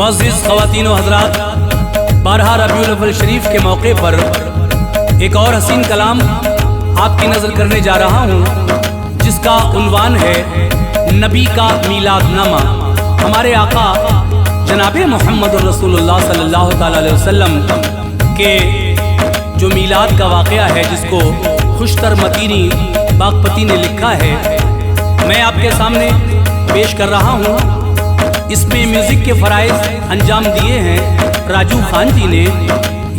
मुअज़्ज़िज़ ख़वातीन व हज़रात, 12 रबीउल अव्वल शरीफ के मौके पर एक और हसीन कलाम आपकी नज़र करने जा रहा हूँ, जिसका उन्वान है नबी का मीलादनामा। हमारे आका जनाबे मोहम्मद रसूलुल्लाह सल्लल्लाहु अलैहि वसल्लम के जो मीलाद का वाक़या है, जिसको खुशतर मदीनी बागपती ने लिखा है, मैं आपके सामने पेश कर रहा हूँ। इसमें म्यूज़िक के फ़राइज़ अंजाम दिए हैं राजू खान जी ने।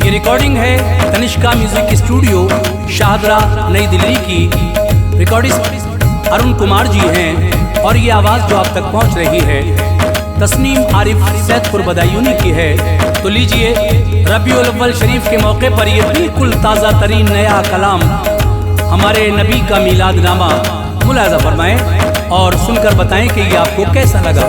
ये रिकॉर्डिंग है तनिष्का म्यूज़िक स्टूडियो शाहदरा नई दिल्ली की। रिकॉर्डिस्ट अरुण कुमार जी हैं और ये आवाज़ जो आप तक पहुँच रही है तस्नीम आरिफ सैदपुर बदायूनी की है। तो लीजिए, रबीउल अव्वल शरीफ के मौके पर ये बिल्कुल ताज़ा तरीन नया कलाम हमारे नबी का मीलादनामा मुलाज़ा फरमाएं और सुनकर बताएं कि ये आपको कैसा लगा।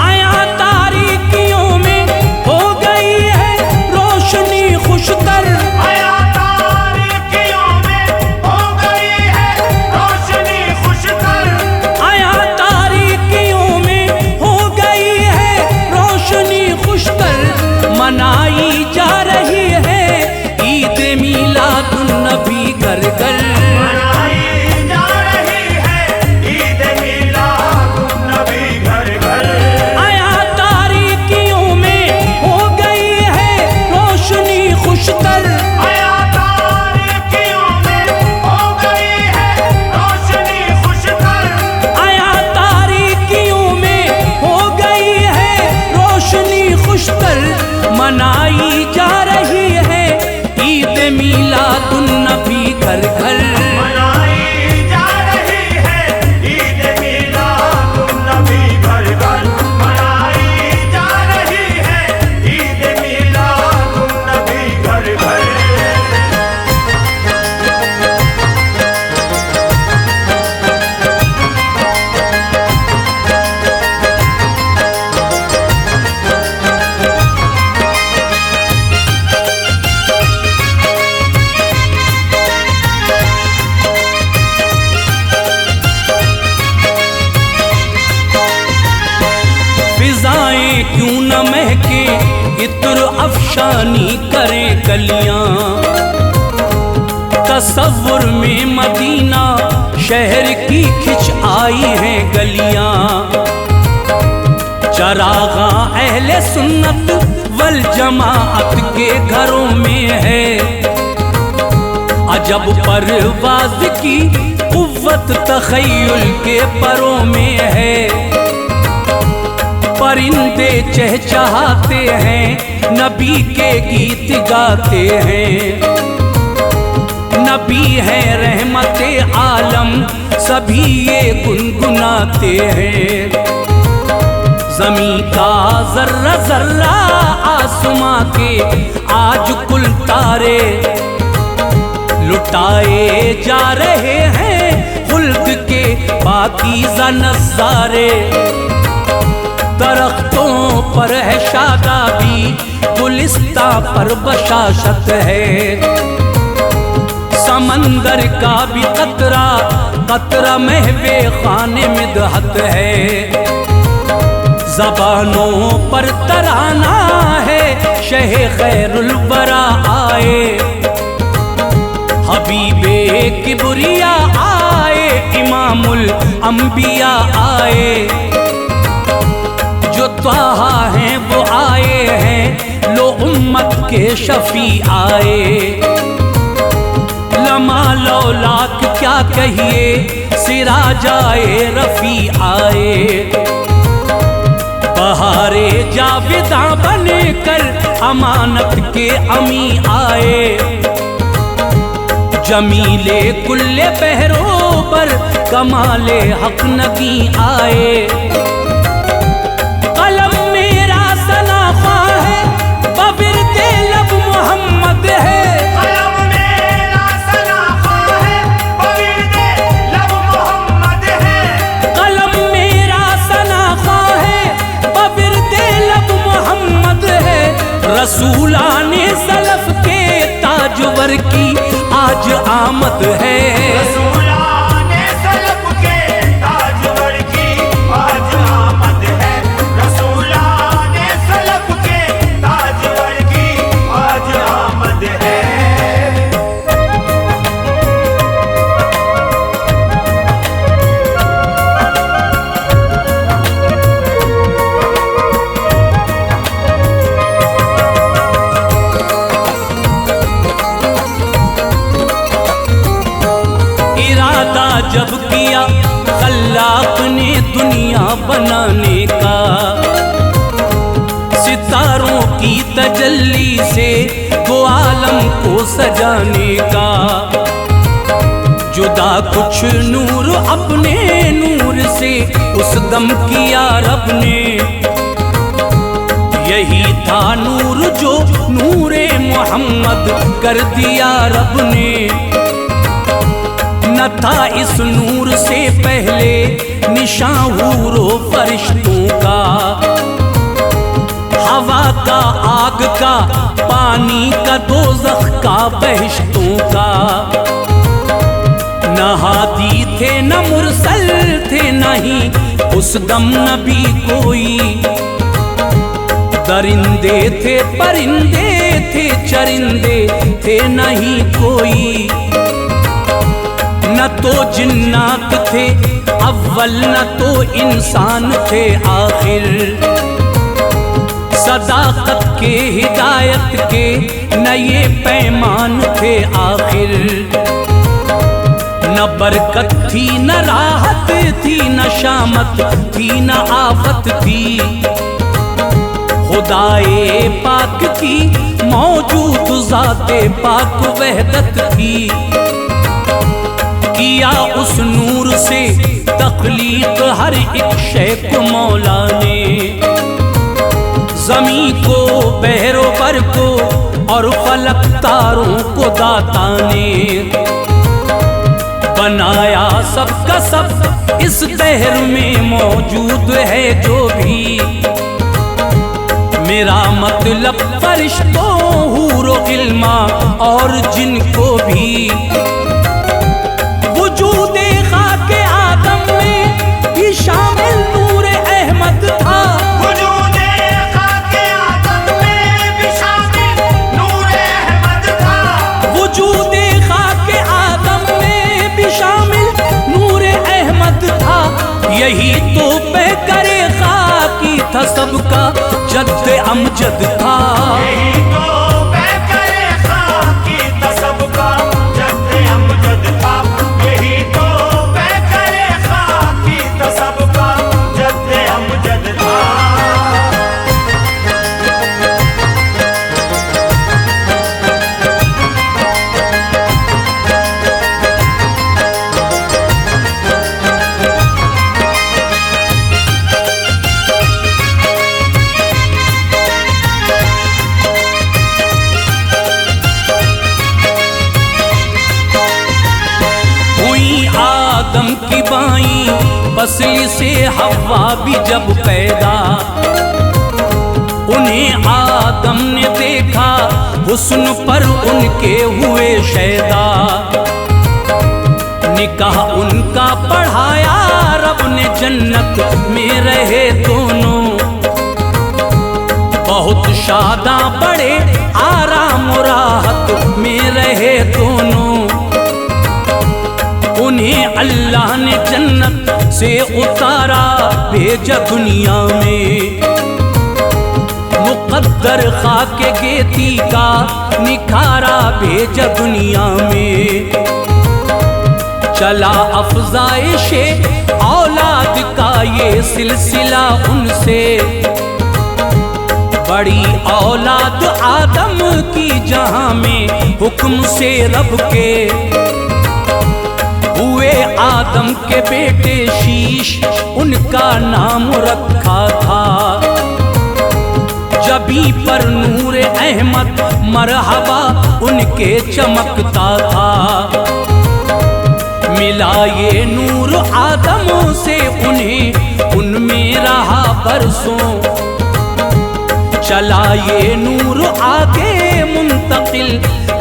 आया तारीकियों में हो गई है रोशनी खुशतर, आया तारीकियों में हो गई है रोशनी खुशतर, आया तारीकियों में हो गई है रोशनी खुशतर। मनाई जा रही है ईद मीलादुन नबी घर घर, मनाई जा रही है ईद मीलादुन नबी घर घर। आया तारीकियों में हो गई है रोशनी खुशतर, आया तारीकियों में हो गई है रोशनी खुशतर, आया तारीकियों में हो गई है रोशनी खुशतर। मनाई जा रही है ईद मीलादुन नबी घर घर, मनाई जा रही है ईद मीलादुन नबी घर घर, मनाई जा रही है ईद मीलादुन नबी घर घर। फिजाएं क्यों न महके इत्र अफशानी करें गलियां, तसव्वुर में मदीना शहर की खिंच आई हैं गलियां। चरागा अहले सुन्नत वल जमाअत के घरों में है, अजब परवाज़ की कुव्वत तख़य्युल के परों में है। परिंदे चहचहाते हैं नबी के गीत गाते हैं, नबी है रहमते आलम सभी ये गुनगुनाते हैं। ज़मीं का ज़र्रा ज़र्रा आसमां के आज कुल तारे लुटाए जा रहे हैं खुल्द के पाकीज़ा नज़ारे। दरख्तों पर है शादाबी, गुलिस्ता पर बशाशत है, समंदर का भी कतरा कतरा महवे खाने में दहत है। ज़बानों पर तराना है शहे खैरुल वरा आए, हबीबे किबरिया आए, इमामुल अंबिया आए। जो त्वाहा हैं वो आए हैं, लो उम्मत के शफी आए। लमा लौलाक क्या कहिए, सिराज आए रफ़ी आए। बहारे जाविदा बने कर अमानत के अमी आए, जमीले कुल्ले बहरों पर कमाले हक नगी आए। कलम मेरा सनाखा है बविर्दे लब मोहम्मद है, कलम मेरा सनाखा है बविर्दे लब मोहम्मद है, कलम मेरा सनाखा है बविर्दे लब मोहम्मद है। रसूलाने सलफ के ताजवर की आज आमद है, रसूलाने सलफ के ताजवर की आज आमद है, रसूलाने सलफ सितारों की तजल्ली से दो आलम को सजाने का। जुदा कुछ नूर अपने नूर से उस दम किया रब ने। यही था नूर जो नूरे मोहम्मद कर दिया रब ने। न था इस नूर से पहले निशां हूरो फरिश्तों का। हवा का, आग का, पानी का, दोज़ख का, बहिश्तों का। न हादी थे न मुरसल थे नहीं उस दम नबी कोई। दरिंदे थे परिंदे थे चरिंदे थे नहीं कोई। न तो जिन्नात थे अव्वल न तो इंसान थे आखिर। सदाकत के हिदायत के न ये पैमान थे आखिर। न बरकत थी न राहत थी न शामत थी न आफत थी। खुदाए पाक की मौजूद ज़ाते पाक वहदत थी। किया उस नूर से तख्लीक हर एक शै को मौला ने। ज़मीं को, बहरो बर को और फलक तारों को दाता ने। बनाया सबका सब इस दहर में मौजूद है जो भी। मेरा मतलब फरिश्तों हूरो इल्मा और जिनको भी। वजूदे खाके आदम में भी शामिल नूरे अहमद था। वजूदे खाके आदम में भी शामिल नूरे अहमद था। वजूदे खाके आदम में भी शामिल नूरे अहमद था। यही तो पैकरे खाकी था सबका जद्दे अमजद था। यही तो पैकरे खाकी था सबका जद्दे अमजद था। यही तो पैकरे खाकी था सबका जद्दे अमजद था। आदम की बाई पसली से हवा भी जब पैदा। उन्हें आदम ने देखा हुस्न पर उनके हुए शैदा। निकाह उनका पढ़ाया रब ने जन्नत में रहे दोनों। बहुत शादा बड़े आराम राहत में रहे दोनों। उन्हें अल्लाह ने जन्नत से उतारा भेजा दुनिया में। मुकद्दर खाके गेती का निखारा भेजा दुनिया में। चला अफजाइशे औलाद का ये सिलसिला उनसे। बड़ी औलाद आदम की जहां में हुक्म से रब के। हुए आदम के बेटे शीश उनका नाम रखा था। जबी पर नूर अहमद मरहबा उनके चमकता था। मिला ये नूर आदम से उन्हें उनमें रहा बरसों। चला ये नूर आगे मुंतकिल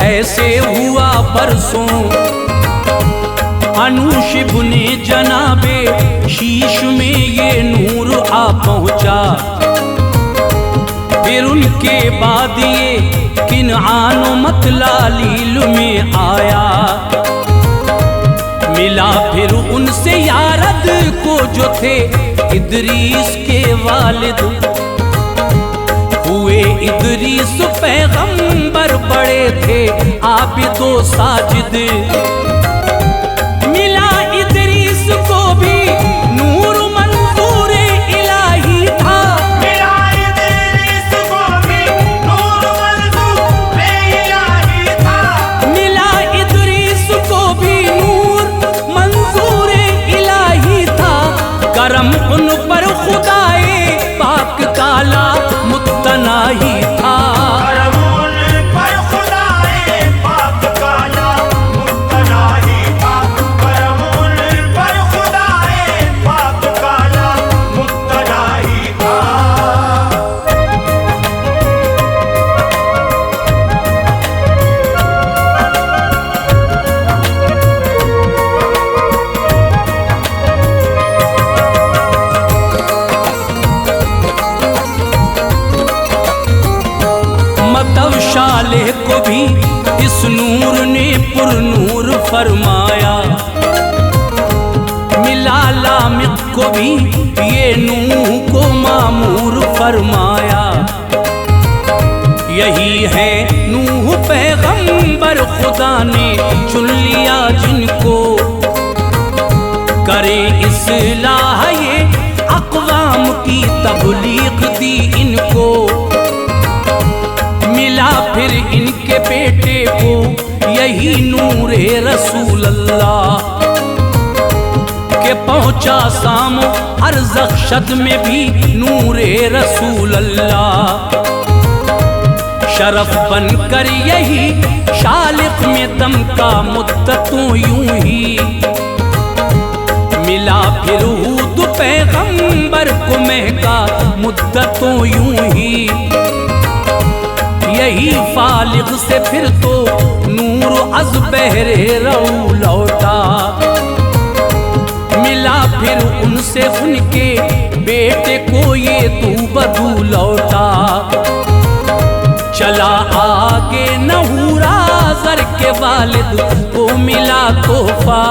ऐसे हुआ बरसों। अनूशिब ने जनाबे शीश में ये नूर आ पहुंचा। फिर उनके बाद ये किनआन मतलालील में आया। मिला फिर उनसे यारद को जो थे इदरीस के वालिद। हुए इदरीस पैगंबर बड़े थे आबिदो साजिद। मिला इदरीस को भी नूर मंजूर इलाही था। मिला इदरीस को सालेह को भी इस नूर ने पुरनूर फरमाया, मिला लामिक को भी ये नूह को मामूर फरमाया। यही है नूह पैगंबर खुदा ने चुन लिया जिनको, करे इस्लाह ये अक़वाम की तबलीग दी इनको। मिला फिर इनके बेटे को यही नूरे रसूल अल्लाह, के पहुंचा सामो हर ज़ख़्शद में भी नूरे रसूल अल्लाह। शरफ बनकर यही शालिक में दम का मुद्दतों यूं ही, मिला फिर हूद पैगंबर को महका मुद्दतों यूं ही। यही फालिग से फिर तो नूर अज़ बहरे रऊ लौटा, मिला फिर उनसे उनके बेटे को ये तू बदू लौटा। चला आगे नहूरा ज़र के वालिद को मिला तोहफा,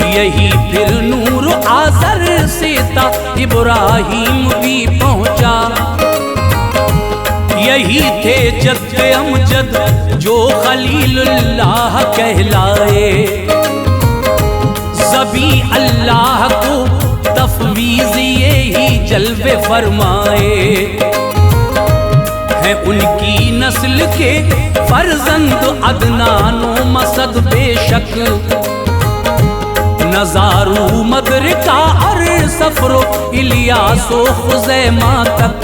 यही फिर नूर आज़र से था इब्राहीम भी पहुंचा। यही थे जद्द अमजद जो खलीलुल्लाह कहलाए, ज़बी अल्लाह को तफ़वीज़ यही जल्वे फरमाए। है उनकी नस्ल के फर्जंद अदनानो मसद बेशक, नज़ारू मदरका और सफरो इलियासो खुज़ैमा तक।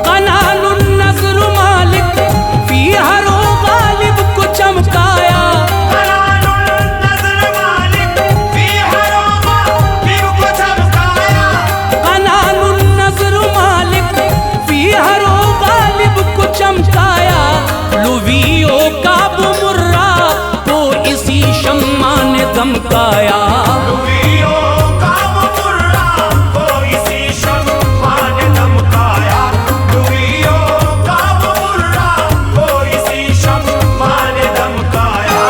कनानुन नज़्र मालिक फी हरो गालिब को चमकाया, कनानुन नज़्र मालिक फी हरो गालिब को चमकाया। कनानुन नज़्र मालिक फी हरो गालिब को चमकाया। लुवियो का बुमुर्रा को इसी शम्मा ने धमकाया, लुवियो का बुमुर्रा को इसी शम्मा ने धमकाया। लुवियो का बुमुर्रा को इसी शम्मा ने धमकाया।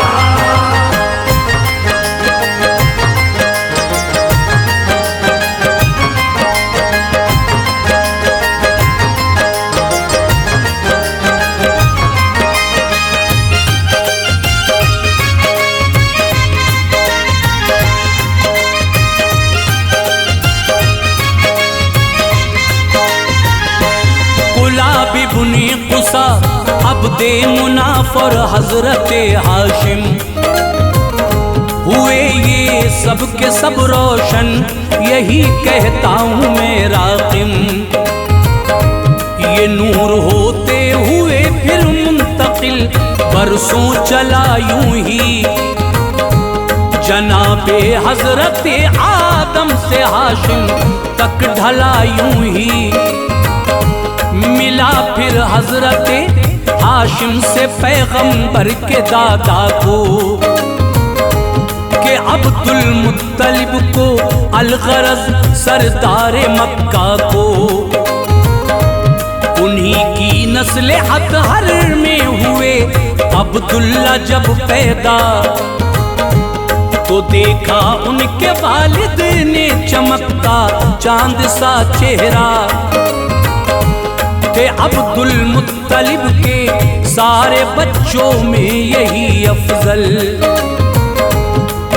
गुलाबी बुनी कुसा अब्दे मुनाफ और हजरत हाशिम हुए ये सब के सब रोशन, यही कहता हूँ मैं राक़िम। ये नूर होते हुए फिर मुंतकिल बरसों चला यूं ही, जनाबे हजरत आदम से हाशिम तक ढला यूं ही। मिला फिर हजरत हाशिम से पैगंबर के दादा को, के अब्दुल मुत्तलिब को अलगरज सरदार मक्का को। उन्हीं की नस्ल अतहर में हुए अब्दुल्ला जब पैदा, तो देखा उनके वालिद ने चमकता चांद सा चेहरा। थे अब्दुल मुत्तलिब के सारे बच्चों में यही अफजल,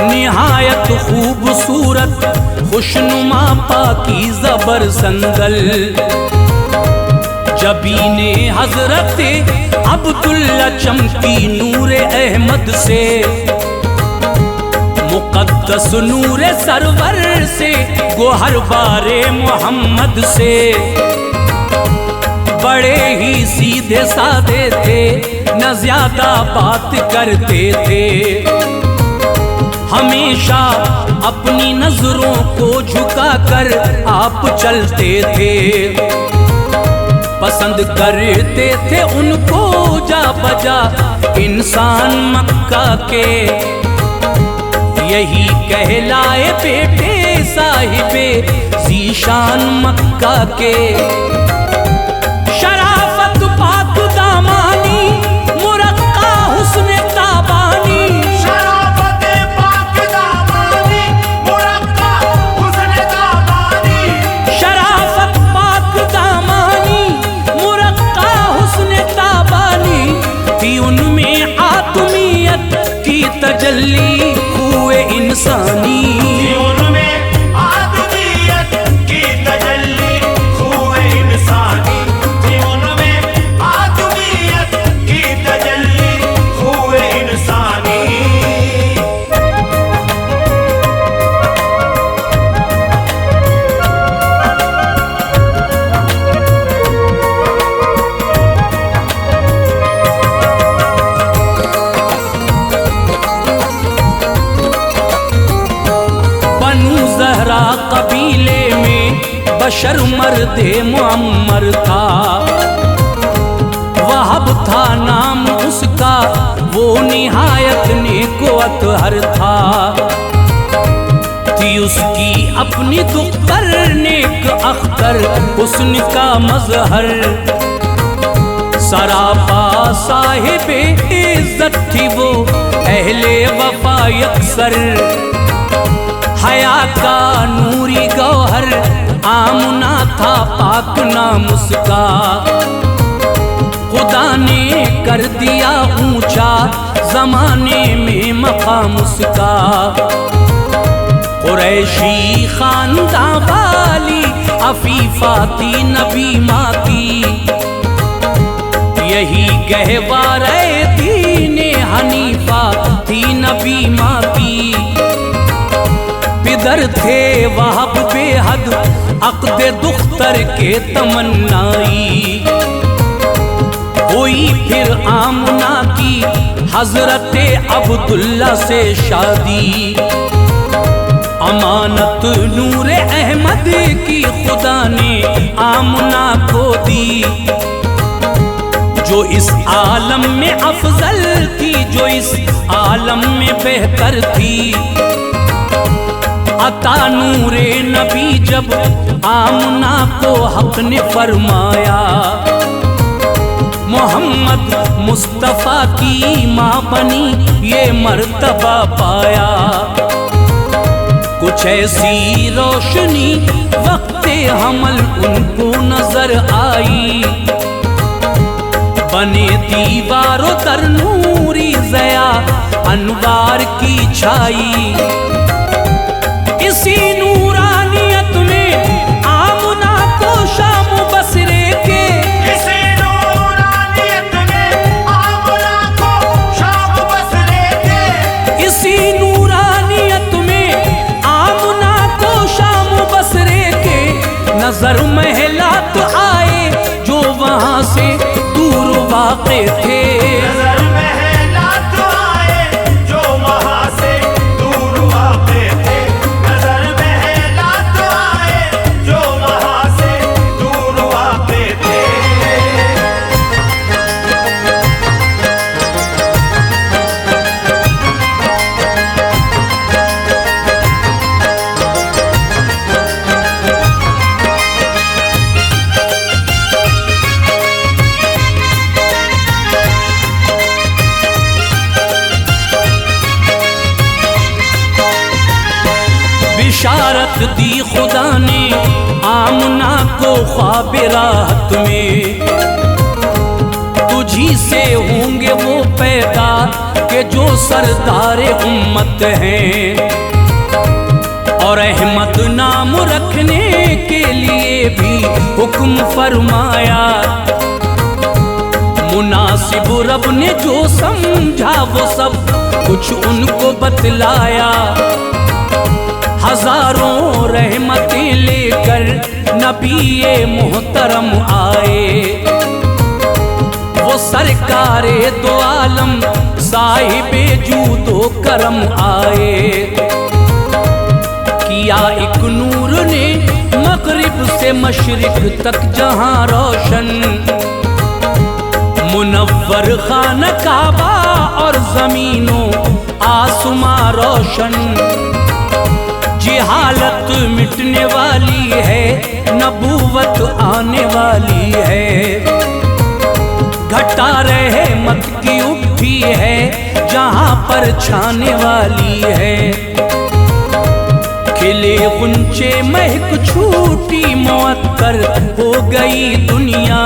निहायत खूबसूरत खुशनुमा पाकीज़ा बरसंदल। जबीने हजरत अब्दुल्ला चमकी नूरे अहमद से, मुक़द्दस नूरे सरवर से, गोहर बारे मोहम्मद से। बड़े ही सीधे साधे थे, न ज्यादा बात करते थे। हमेशा अपनी नजरों को झुकाकर आप चलते थे, पसंद करते थे उनको जा बजा इंसान मक्का के। यही कहलाए बेटे साहिबे ज़ीशान मक्का के। शराफत इंसानी। उनमें आदमियत की तजल्ली हुए इंसानी, उनमें आदमियत की तजल्ली हुए इंसानी। कबीले में बशर मर्दे मुअम्मर था, वहब था नाम उसका, वो निहायत नेको अतहर था। थी उसकी अपनी दुख्तर नेक अख्तर, हुस्न का मजहर, सरापा साहिबे इज्जत थी वो, अहले वफा यकसर, हया का नूरी गौहर, आमना था पाक नाम उसका। खुदा ने कर दिया ऊंचा जमाने में मकाम उसका। कुरैशी खानदां वाली अफीफा थी नबी माँ की, यही गहवारे दीने हनीफा थी नबी माँ की। पिदर थे वहब बेहद अक़्दे दुख्तर के तमन्नाई, हुई फिर आमना की हजरत अब्दुल्ला से शादी। अमानत नूर अहमद की खुदा ने आमना को दी, जो इस आलम में अफजल थी, जो इस आलम में बेहतर थी। अता नूरे नबी जब आमना को हक ने फरमाया, मोहम्मद मुस्तफ़ा की माँ बनी ये मर्तबा पाया। कुछ ऐसी रोशनी वक्ते हमल उनको नजर आई, बने दीवारों तर नूरी ज़या अनवार की छाई। इसी नूरानियत में आमना को शाम बसरे के, इसी नूरानियत में आमना को शाम बसरे के, इसी नूरानियत में आमना को शाम बसरे के। नजर महलात आए जो वहां से दूर वाक़े थे, नजर महलात आए जो वहां से दूर वाक़े थे, नजर महलात आए जो वहां से दूर वाक़े थे। बिशारत दी खुदा ने आमना को ख्वाब रात में, तुझी से होंगे वो पैदा के जो सरदार उम्मत हैं। और अहमद नाम रखने के लिए भी हुक्म फरमाया, मुनासिब रब ने जो समझा वो सब कुछ उनको बतलाया। हजारों रहमतें लेकर नबी मोहतरम आए, वो सरकारे दो आलम साहिबे जूदो करम आए। किया एक नूर ने मगरिब से मशरिक तक जहां रोशन, मुनव्वर खाना काबा और जमीनों आसमां रोशन। जिहालत मिटने वाली है, नबूवत आने वाली है। घटा रहमत की उठी है जहां पर छाने वाली है। खिले गुंचे महक छूटी मुअत्तर हो गई दुनिया।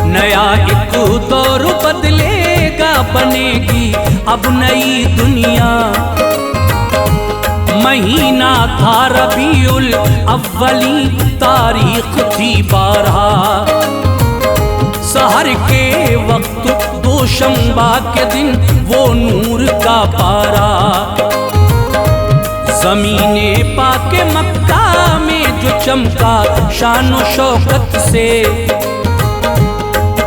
नया एक दौर बदलेगा, बनेगी अब नई दुनिया। महीना था रबीउल अव्वली, तारीख थी 12। सहर के वक्त दोशंबा के दिन वो नूर का पारा। ज़मीने पाके मक्का में जो चमका शानो शौकत से,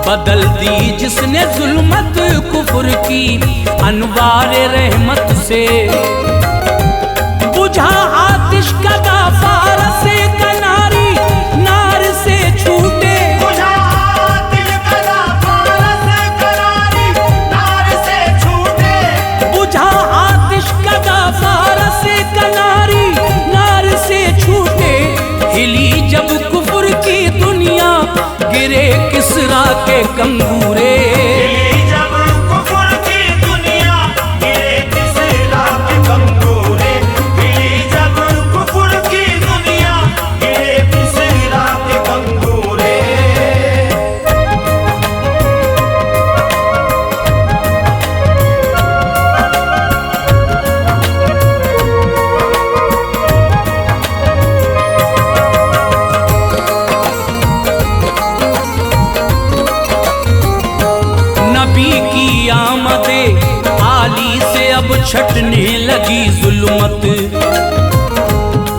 बदल दी जिसने जुल्मत कुफर की अनवारे रहमत से। बुझा आतिश का दाफा से कनारी, नार से छूटे। बुझा आतिश का दाफा से कनारी, नार से छूटे। बुझा आतिश का दाफा से कनारी, नार से छूटे। हिली जब कुफर की दुनिया, गिरे किसरा के कंगूरे। जब कुफर की दुनिया, गिरे किसरा के कंगूरे। जब कुफर की दुनिया, गिरे किसरा के कंगूरे। नबी की आमदे आली से अब छटने लगी जुल्मत।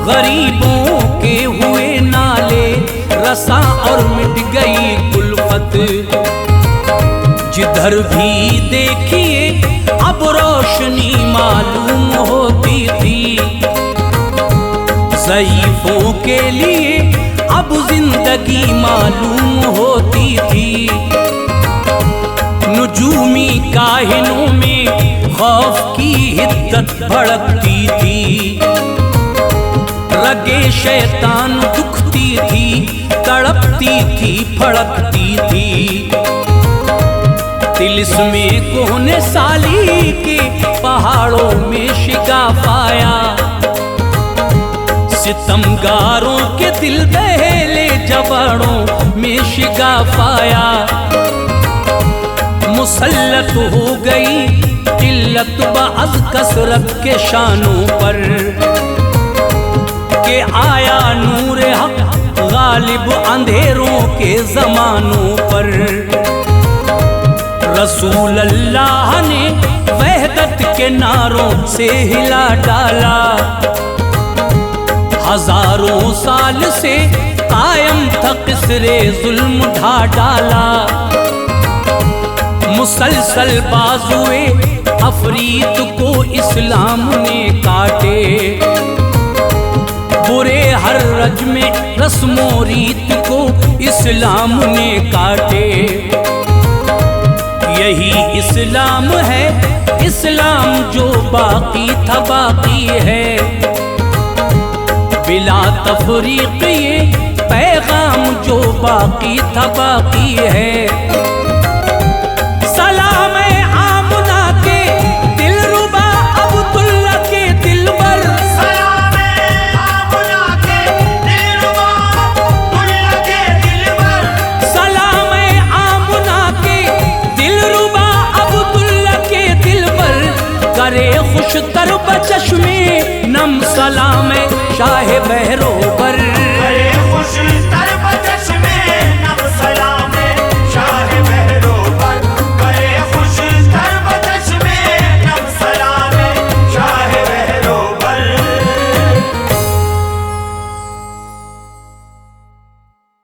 गरीबों के हुए नाले रसा और मिट गई कुल्फत। जिधर भी देखिए अब रोशनी मालूम होती थी। ज़ईफों के लिए अब जिंदगी मालूम होती थी। नुजूमी काहिनों में खौफ की हिद्दत भड़कती थी। रगे शैतान दुखती थी, तड़पती थी, फड़कती थी। तिलिस्मे कोहने साली के पहाड़ों में शिगाफ आया। सितमगारों के दिल दहले जबाड़ों में शिगाफ आया। मुसल्लत हो गई किल्लत बाज़ कसरत के शानों पर, के आया नूर हक गालिब अंधेरों के जमानों पर। रसूल अल्लाह ने वहदत के नारों से हिला डाला। हजारों साल से कायम था किसरे जुल्म ढा डाला। मुसलसल बाजुए अफरीत को इस्लाम ने काटे। बुरे हर रज में रस्मो रीत को इस्लाम ने काटे। यही इस्लाम है, इस्लाम जो बाकी था बाकी है। बिला तफरीक ये पैगाम जो बाकी था बाकी है।